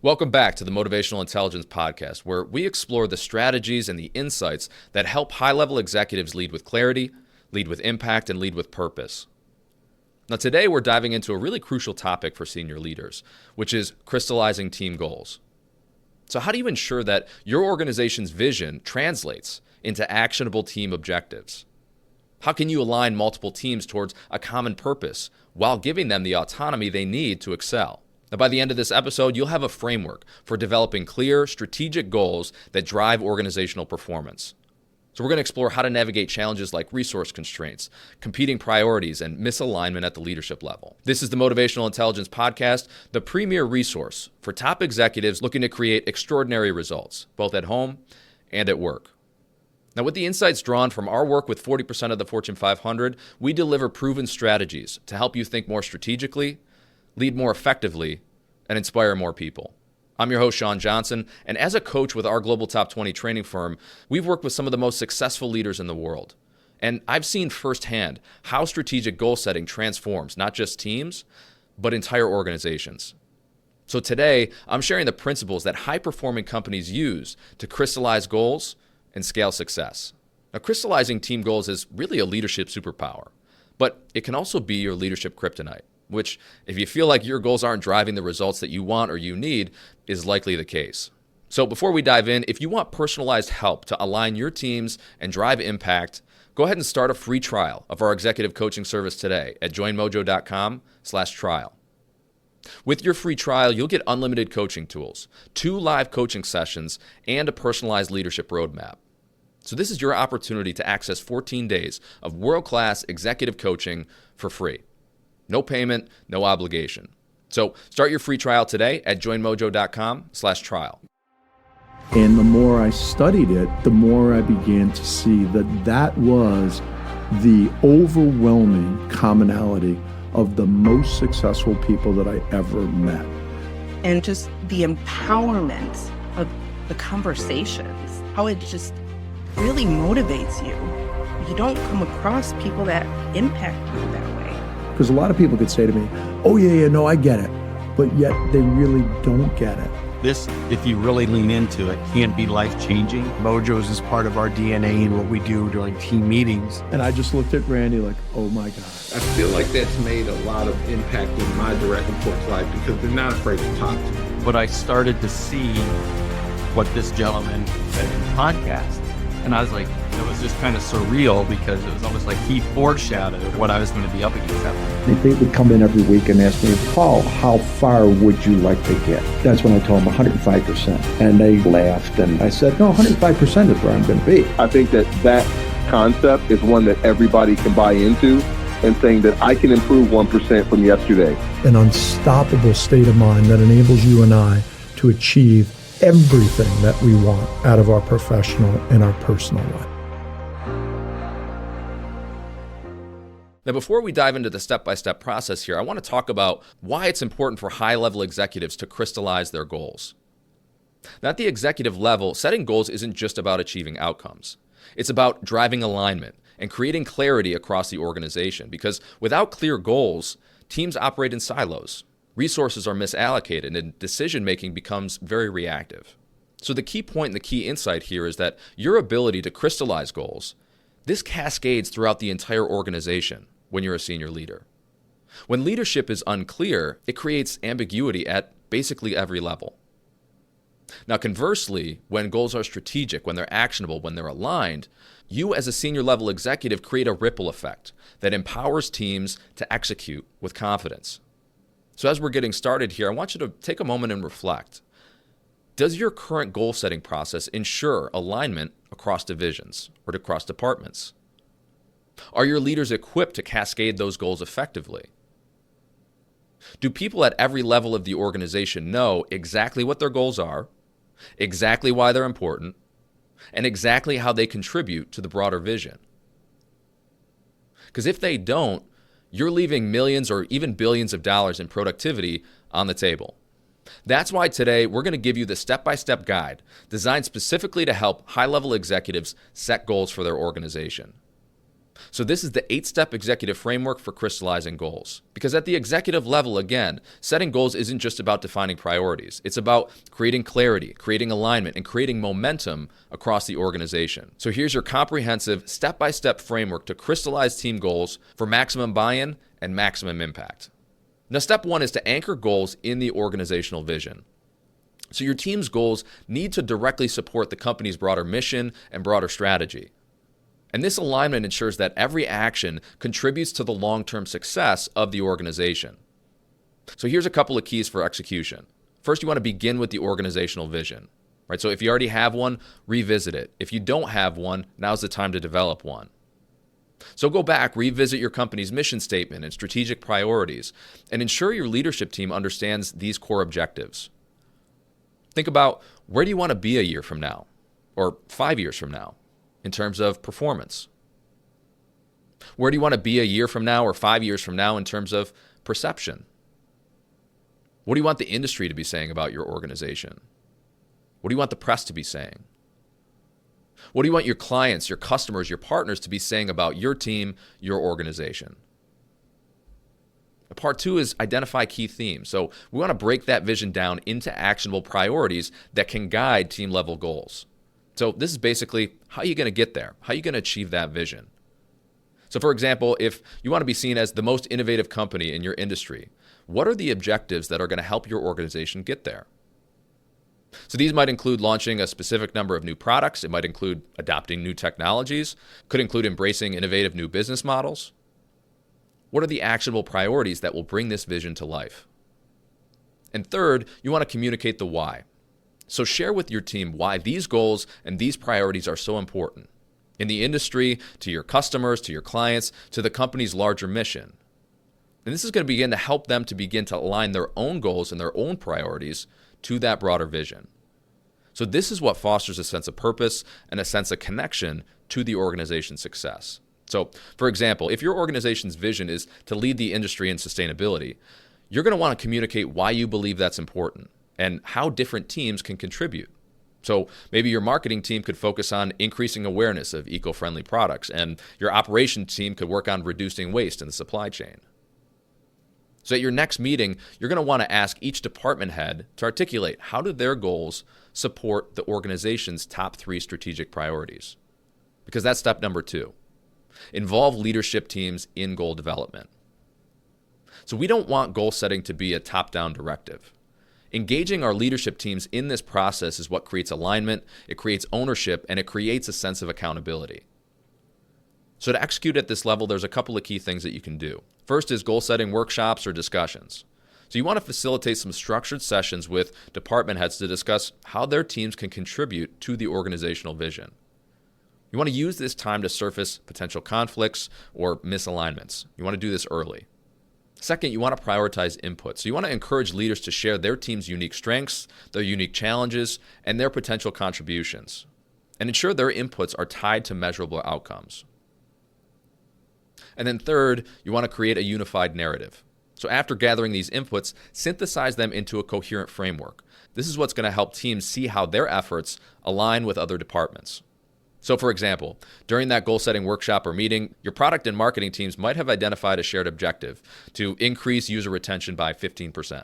Welcome back to the Motivational Intelligence Podcast, where we explore the strategies and the insights that help high-level executives lead with clarity, lead with impact, and lead with purpose. Now, today we're diving into a really crucial topic for senior leaders, which is crystallizing team goals. So how do you ensure that your organization's vision translates into actionable team objectives? How can you align multiple teams towards a common purpose while giving them the autonomy they need to excel? Now, by the end of this episode, you'll have a framework for developing clear, strategic goals that drive organizational performance. So we're going to explore how to navigate challenges like resource constraints, competing priorities, and misalignment at the leadership level. This is the Motivational Intelligence Podcast, the premier resource for top executives looking to create extraordinary results, both at home and at work. Now, with the insights drawn from our work with 40% of the Fortune 500, we deliver proven strategies to help you think more strategically, lead more effectively, and inspire more people. I'm your host, Sean Johnson, and as a coach with our Global Top 20 training firm, we've worked with some of the most successful leaders in the world. And I've seen firsthand how strategic goal setting transforms not just teams, but entire organizations. So today, I'm sharing the principles that high-performing companies use to crystallize goals and scale success. Now, crystallizing team goals is really a leadership superpower, but it can also be your leadership kryptonite, which, if you feel like your goals aren't driving the results that you want or you need, is likely the case. So before we dive in, if you want personalized help to align your teams and drive impact, go ahead and start a free trial of our executive coaching service today at joinmojo.com/trial. With your free trial, you'll get unlimited coaching tools, 2 live coaching sessions, and a personalized leadership roadmap. So this is your opportunity to access 14 days of world-class executive coaching for free. No payment, no obligation. So start your free trial today at joinmojo.com/trial. And the more I studied it, the more I began to see that that was the overwhelming commonality of the most successful people that I ever met. And just the empowerment of the conversations, how it just really motivates you. You don't come across people that impact you that way. Because a lot of people could say to me, oh yeah, no, I get it. But yet they really don't get it. This, if you really lean into it, can be life-changing. Mojos is part of our DNA and what we do during team meetings. And I just looked at Randy like, oh my God. I feel like that's made a lot of impact in my direct report's life because they're not afraid to talk to me. But I started to see what this gentleman said in the podcast. And I was like, it was just kind of surreal because it was almost like he foreshadowed what I was going to be up against that week. They would come in every week and ask me, Paul, how far would you like to get? That's when I told them 105%. And they laughed and I said, no, 105% is where I'm going to be. I think that concept is one that everybody can buy into, and saying that I can improve 1% from yesterday. An unstoppable state of mind that enables you and I to achieve everything that we want out of our professional and our personal life. Now, before we dive into the step-by-step process here, I want to talk about why it's important for high-level executives to crystallize their goals. Now, at the executive level, setting goals isn't just about achieving outcomes. It's about driving alignment and creating clarity across the organization, because without clear goals, teams operate in silos. Resources are misallocated and decision-making becomes very reactive. So the key point and the key insight here is that your ability to crystallize goals, this cascades throughout the entire organization when you're a senior leader. When leadership is unclear, it creates ambiguity at basically every level. Now, conversely, when goals are strategic, when they're actionable, when they're aligned, you as a senior level executive create a ripple effect that empowers teams to execute with confidence. So as we're getting started here, I want you to take a moment and reflect. Does your current goal-setting process ensure alignment across divisions or across departments? Are your leaders equipped to cascade those goals effectively? Do people at every level of the organization know exactly what their goals are, exactly why they're important, and exactly how they contribute to the broader vision? Because if they don't, you're leaving millions or even billions of dollars in productivity on the table. That's why today we're going to give you the step-by-step guide designed specifically to help high-level executives set goals for their organization. So this is the 8-step executive framework for crystallizing goals. Because at the executive level, again, setting goals isn't just about defining priorities. It's about creating clarity, creating alignment, and creating momentum across the organization. So here's your comprehensive step-by-step framework to crystallize team goals for maximum buy-in and maximum impact. Now, step 1 is to anchor goals in the organizational vision. So your team's goals need to directly support the company's broader mission and broader strategy. And this alignment ensures that every action contributes to the long-term success of the organization. So here's a couple of keys for execution. First, you want to begin with the organizational vision, right? So if you already have one, revisit it. If you don't have one, now's the time to develop one. So go back, revisit your company's mission statement and strategic priorities, and ensure your leadership team understands these core objectives. Think about, where do you want to be a year from now or 5 years from now in terms of performance? Where do you want to be a year from now or 5 years from now in terms of perception? What do you want the industry to be saying about your organization? What do you want the press to be saying? What do you want your clients, your customers, your partners to be saying about your team, your organization? Part 2 is identify key themes. So we want to break that vision down into actionable priorities that can guide team level goals. So this is basically, how are you going to get there? How are you going to achieve that vision? So for example, if you want to be seen as the most innovative company in your industry, what are the objectives that are going to help your organization get there? So these might include launching a specific number of new products. It might include adopting new technologies. Could include embracing innovative new business models. What are the actionable priorities that will bring this vision to life? And third, you want to communicate the why. So share with your team why these goals and these priorities are so important in the industry, to your customers, to your clients, to the company's larger mission. And this is going to begin to help them to begin to align their own goals and their own priorities to that broader vision. So this is what fosters a sense of purpose and a sense of connection to the organization's success. So, for example, if your organization's vision is to lead the industry in sustainability, you're going to want to communicate why you believe that's important and how different teams can contribute. So maybe your marketing team could focus on increasing awareness of eco-friendly products, and your operations team could work on reducing waste in the supply chain. So at your next meeting, you're going to want to ask each department head to articulate how do their goals support the organization's top 3 strategic priorities. Because that's step number 2. Involve leadership teams in goal development. So we don't want goal setting to be a top-down directive. Engaging our leadership teams in this process is what creates alignment, it creates ownership, and it creates a sense of accountability. So to execute at this level, there's a couple of key things that you can do. First is goal setting workshops or discussions. So you want to facilitate some structured sessions with department heads to discuss how their teams can contribute to the organizational vision. You want to use this time to surface potential conflicts or misalignments. You want to do this early. Second, you want to prioritize input. So you want to encourage leaders to share their team's unique strengths, their unique challenges, and their potential contributions, and ensure their inputs are tied to measurable outcomes. And then third, you want to create a unified narrative. So after gathering these inputs, synthesize them into a coherent framework. This is what's going to help teams see how their efforts align with other departments. So for example, during that goal-setting workshop or meeting, your product and marketing teams might have identified a shared objective to increase user retention by 15%.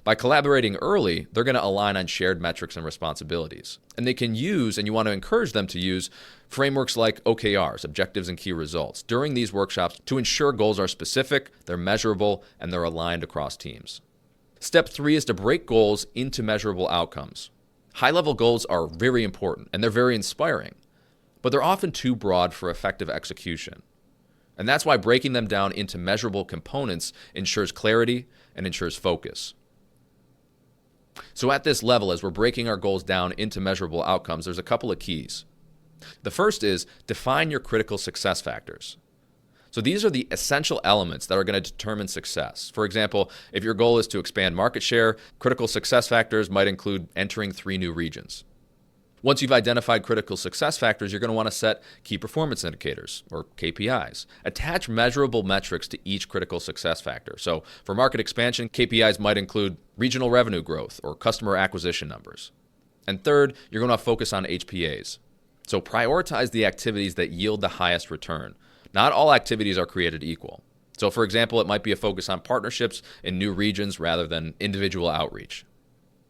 By collaborating early, they're going to align on shared metrics and responsibilities. And they can use, and you want to encourage them to use, frameworks like OKRs, objectives and key results, during these workshops to ensure goals are specific, they're measurable, and they're aligned across teams. Step 3 is to break goals into measurable outcomes. High-level goals are very important, and they're very inspiring, but they're often too broad for effective execution. And that's why breaking them down into measurable components ensures clarity and ensures focus. So at this level, as we're breaking our goals down into measurable outcomes, there's a couple of keys. The first is define your critical success factors. So these are the essential elements that are going to determine success. For example, if your goal is to expand market share, critical success factors might include entering 3 new regions. Once you've identified critical success factors, you're going to want to set key performance indicators, or KPIs. Attach measurable metrics to each critical success factor. So for market expansion, KPIs might include regional revenue growth or customer acquisition numbers. And third, you're going to focus on HPAs. So prioritize the activities that yield the highest return. Not all activities are created equal. So for example, it might be a focus on partnerships in new regions rather than individual outreach.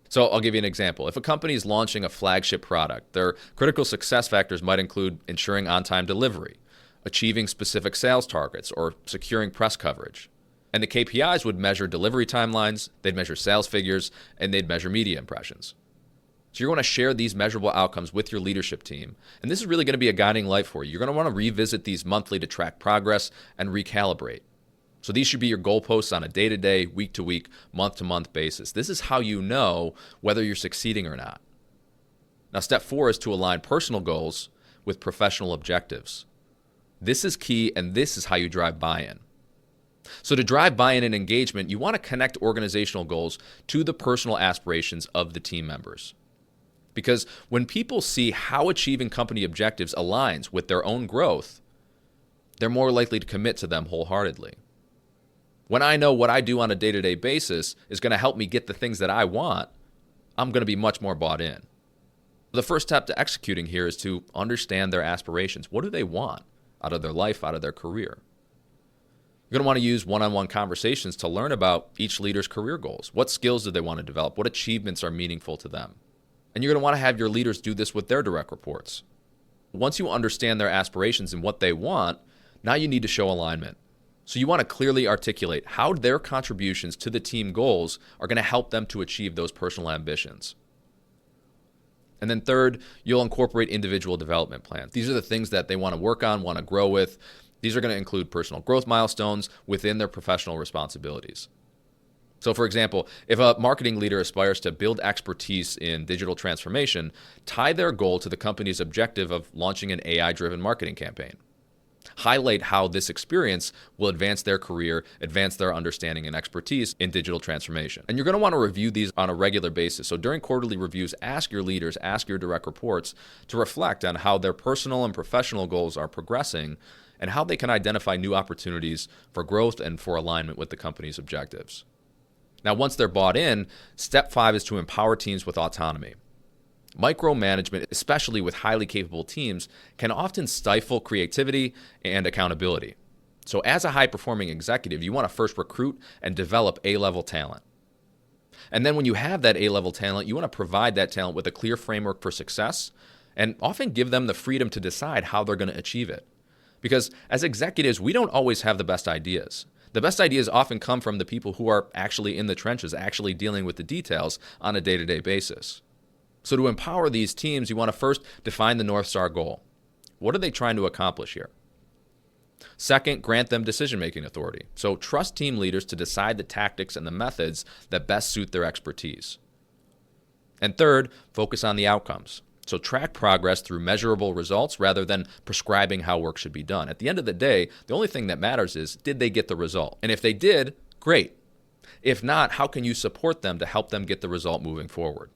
So I'll give you an example. If a company is launching a flagship product, their critical success factors might include ensuring on-time delivery, achieving specific sales targets, or securing press coverage. And the KPIs would measure delivery timelines, they'd measure sales figures, and they'd measure media impressions. So you're going to share these measurable outcomes with your leadership team. And this is really going to be a guiding light for you. You're going to want to revisit these monthly to track progress and recalibrate. So these should be your goalposts on a day-to-day, week-to-week, month-to-month basis. This is how you know whether you're succeeding or not. Now, step 4 is to align personal goals with professional objectives. This is key, and this is how you drive buy-in. So to drive buy-in and engagement, you want to connect organizational goals to the personal aspirations of the team members. Because when people see how achieving company objectives aligns with their own growth, they're more likely to commit to them wholeheartedly. When I know what I do on a day-to-day basis is going to help me get the things that I want, I'm going to be much more bought in. The first step to executing here is to understand their aspirations. What do they want out of their life, out of their career? You're going to want to use one-on-one conversations to learn about each leader's career goals. What skills do they want to develop? What achievements are meaningful to them? And you're going to want to have your leaders do this with their direct reports. Once you understand their aspirations and what they want, now you need to show alignment. So you want to clearly articulate how their contributions to the team goals are going to help them to achieve those personal ambitions. And then third, you'll incorporate individual development plans. These are the things that they want to work on, want to grow with. These are going to include personal growth milestones within their professional responsibilities. So for example, if a marketing leader aspires to build expertise in digital transformation, tie their goal to the company's objective of launching an AI-driven marketing campaign. Highlight how this experience will advance their career, advance their understanding and expertise in digital transformation. And you're going to want to review these on a regular basis. So during quarterly reviews, ask your leaders, ask your direct reports to reflect on how their personal and professional goals are progressing and how they can identify new opportunities for growth and for alignment with the company's objectives. Now, once they're bought in, step 5 is to empower teams with autonomy. Micromanagement, especially with highly capable teams, can often stifle creativity and accountability. So as a high-performing executive, you want to first recruit and develop A-level talent. And then when you have that A-level talent, you want to provide that talent with a clear framework for success and often give them the freedom to decide how they're going to achieve it. Because as executives, we don't always have the best ideas. The best ideas often come from the people who are actually in the trenches, actually dealing with the details on a day-to-day basis. So to empower these teams, you want to first define the North Star goal. What are they trying to accomplish here? Second, grant them decision-making authority. So trust team leaders to decide the tactics and the methods that best suit their expertise. And third, focus on the outcomes. So track progress through measurable results rather than prescribing how work should be done. At the end of the day, the only thing that matters is, did they get the result? And if they did, great. If not, how can you support them to help them get the result moving forward?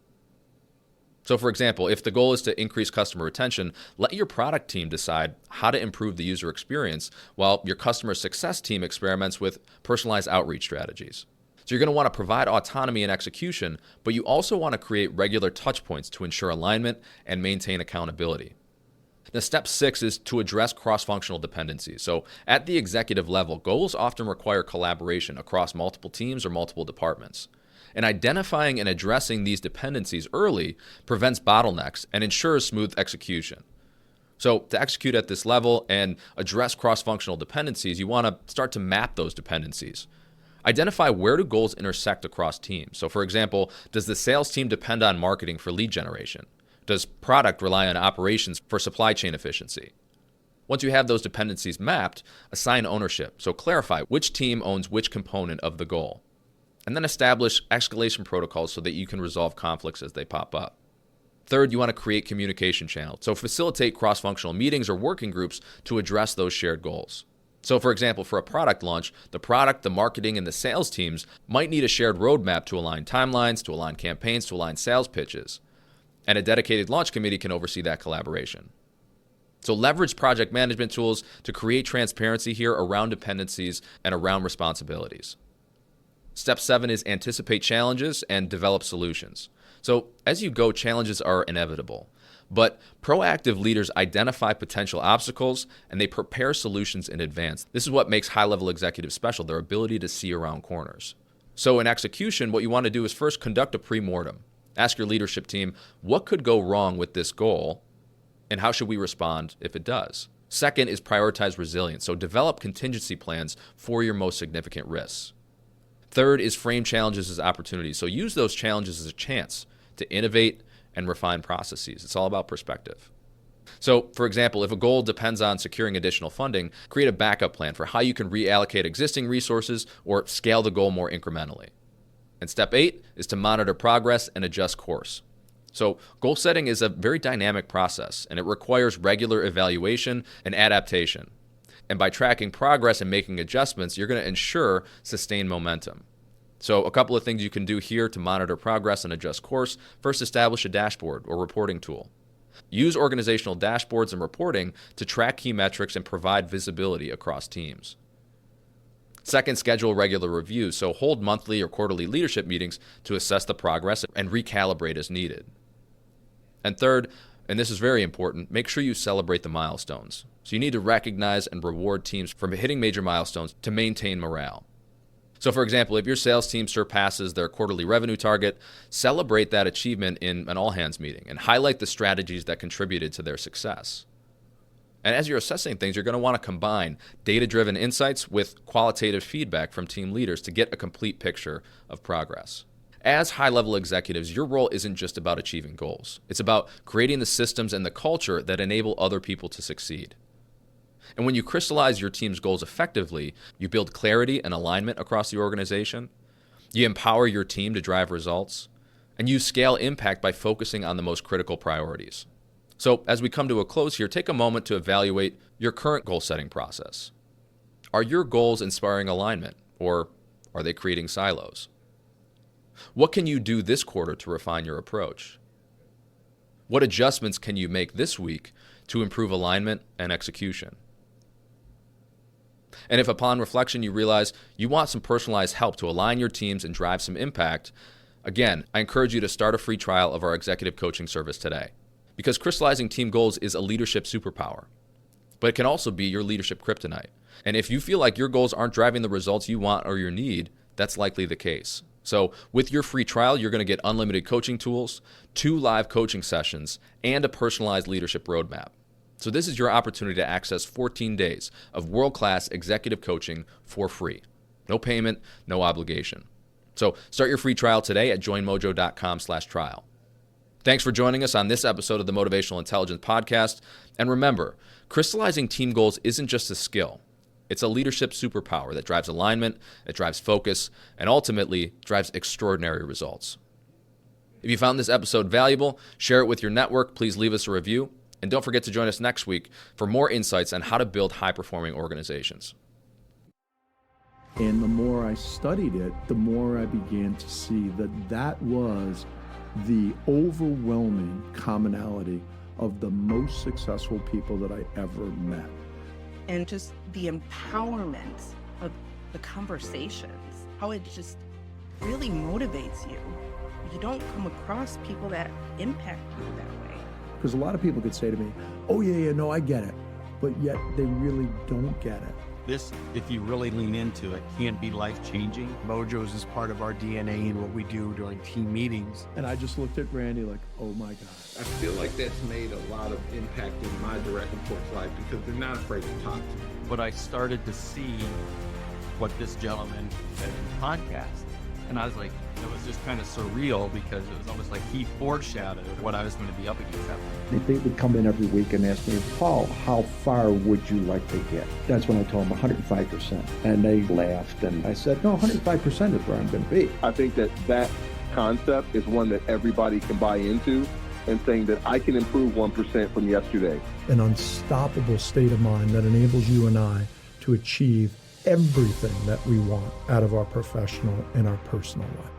So for example, if the goal is to increase customer retention, let your product team decide how to improve the user experience while your customer success team experiments with personalized outreach strategies. So you're going to want to provide autonomy in execution, but you also want to create regular touch points to ensure alignment and maintain accountability. Now, step 6 is to address cross-functional dependencies. So at the executive level, goals often require collaboration across multiple teams or multiple departments. And identifying and addressing these dependencies early prevents bottlenecks and ensures smooth execution. So to execute at this level and address cross-functional dependencies, you want to start to map those dependencies. Identify where do goals intersect across teams. So for example, does the sales team depend on marketing for lead generation? Does product rely on operations for supply chain efficiency? Once you have those dependencies mapped, assign ownership. So clarify which team owns which component of the goal. And then establish escalation protocols so that you can resolve conflicts as they pop up. Third, you want to create communication channels. So facilitate cross-functional meetings or working groups to address those shared goals. So for example, for a product launch, the product, the marketing, and the sales teams might need a shared roadmap to align timelines, to align campaigns, to align sales pitches. And a dedicated launch committee can oversee that collaboration. So leverage project management tools to create transparency here around dependencies and around responsibilities. Step 7 is anticipate challenges and develop solutions. So as you go, challenges are inevitable. But proactive leaders identify potential obstacles and they prepare solutions in advance. This is what makes high-level executives special, their ability to see around corners. So in execution, what you want to do is first conduct a pre-mortem. Ask your leadership team, what could go wrong with this goal and how should we respond if it does? Second is prioritize resilience. So develop contingency plans for your most significant risks. Third is frame challenges as opportunities. So use those challenges as a chance to innovate and refine processes. It's all about perspective. So, for example, if a goal depends on securing additional funding, create a backup plan for how you can reallocate existing resources or scale the goal more incrementally. And step 8 is to monitor progress and adjust course. So goal setting is a very dynamic process, and it requires regular evaluation and adaptation. And by tracking progress and making adjustments, you're going to ensure sustained momentum. So a couple of things you can do here to monitor progress and adjust course. First, establish a dashboard or reporting tool. Use organizational dashboards and reporting to track key metrics and provide visibility across teams. Second, schedule regular reviews. So hold monthly or quarterly leadership meetings to assess the progress and recalibrate as needed. And third, and this is very important, make sure you celebrate the milestones. So you need to recognize and reward teams for hitting major milestones to maintain morale. So for example, if your sales team surpasses their quarterly revenue target, celebrate that achievement in an all-hands meeting and highlight the strategies that contributed to their success. And as you're assessing things, you're going to want to combine data-driven insights with qualitative feedback from team leaders to get a complete picture of progress. As high-level executives, your role isn't just about achieving goals. It's about creating the systems and the culture that enable other people to succeed. And when you crystallize your team's goals effectively, you build clarity and alignment across the organization, you empower your team to drive results, and you scale impact by focusing on the most critical priorities. So as we come to a close here, take a moment to evaluate your current goal-setting process. Are your goals inspiring alignment, or are they creating silos? What can you do this quarter to refine your approach? What adjustments can you make this week to improve alignment and execution? And if upon reflection you realize you want some personalized help to align your teams and drive some impact, again, I encourage you to start a free trial of our executive coaching service today. Because crystallizing team goals is a leadership superpower, but it can also be your leadership kryptonite. And if you feel like your goals aren't driving the results you want or you need, that's likely the case. So with your free trial, you're going to get unlimited coaching tools, 2 live coaching sessions, and a personalized leadership roadmap. So this is your opportunity to access 14 days of world-class executive coaching for free. No payment, no obligation. So start your free trial today at joinmojo.com/trial. Thanks for joining us on this episode of the Motivational Intelligence Podcast. And remember, crystallizing team goals isn't just a skill. It's a leadership superpower that drives alignment, it drives focus, and ultimately drives extraordinary results. If you found this episode valuable, share it with your network. Please leave us a review. And don't forget to join us next week for more insights on how to build high-performing organizations. And the more I studied it, the more I began to see that that was the overwhelming commonality of the most successful people that I ever met. And just the empowerment of the conversations, how it just really motivates you. You don't come across people that impact you that way. Because a lot of people could say to me, oh yeah, no, I get it. But yet they really don't get it. This, if you really lean into it, can be life-changing. Mojos is part of our DNA and what we do during team meetings. And I just looked at Randy like, oh my God. I feel like that's made a lot of impact in my direct report's life because they're not afraid to talk to me. But I started to see what this gentleman said in the podcast. And I was like, it was just kind of surreal because it was almost like he foreshadowed what I was going to be up against that point. They would come in every week and ask me, Paul, how far would you like to get? That's when I told them 105%. And they laughed. And I said, no, 105% is where I'm going to be. I think that concept is one that everybody can buy into, and saying that I can improve 1% from yesterday. An unstoppable state of mind that enables you and I to achieve everything that we want out of our professional and our personal life.